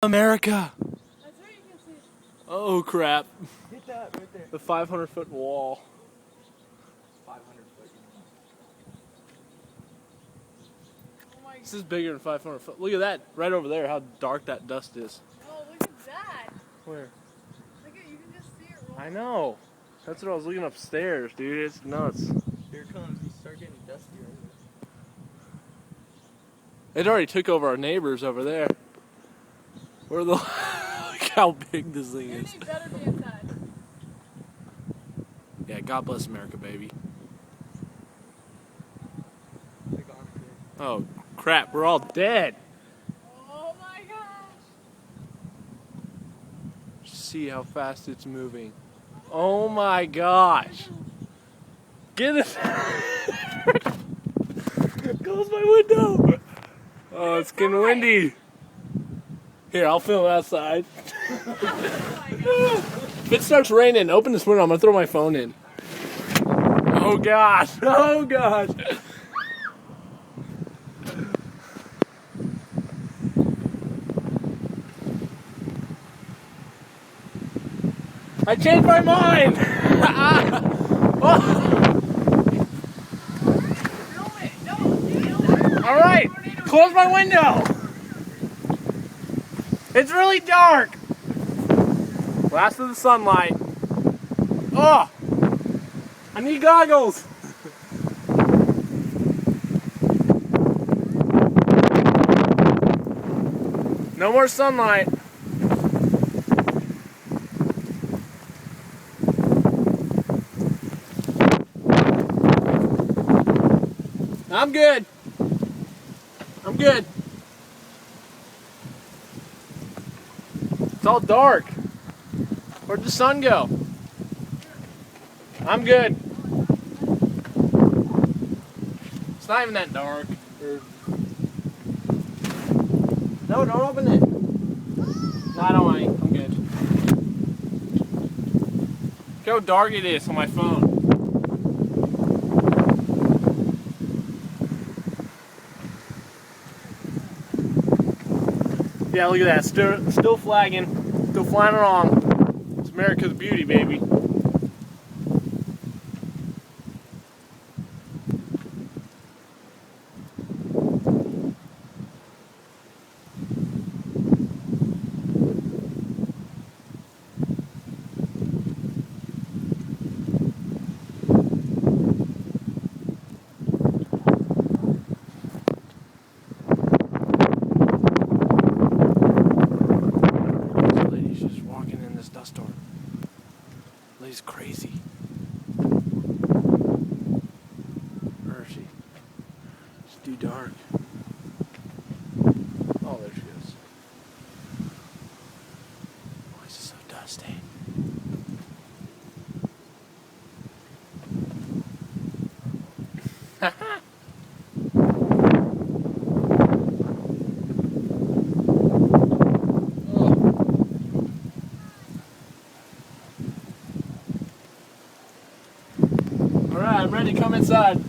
America. That's where you can see. Oh crap. Hit that right there. The 500-foot wall. 500 foot. Oh my god. This is bigger than 500 foot. Look at that right over there, how dark that dust is. Oh, look at that. Where? Look at, you can just see it roll. I know. That's what I was looking upstairs, dude. It's nuts. Here it comes. You start getting dusty right here. It already took over our neighbors over there. Where the look how big this thing is. You better be inside. Yeah, God bless America, baby. Oh crap, we're all dead. Oh my gosh. See how fast it's moving. Oh my gosh. Get it. Close my window. Oh, it's getting windy. Here, I'll film outside. If it starts raining, open this window. I'm going to throw my phone in. Oh gosh. Oh gosh. I changed my mind! Alright, close my window! It's really dark! Last of the sunlight. Oh! I need goggles! No more sunlight. I'm good. I'm good. It's all dark. Where'd the sun go? I'm good. It's not even that dark. No, don't open it. No, I don't want it. I'm good. Look how dark it is on my phone. Yeah, look at that. Still flagging. Still flying along. It's America's beauty, baby. Dust storm. Lady's crazy. Where is she? It's too dark. Oh, there she is. Why is it so dusty? Alright, I'm ready to come inside.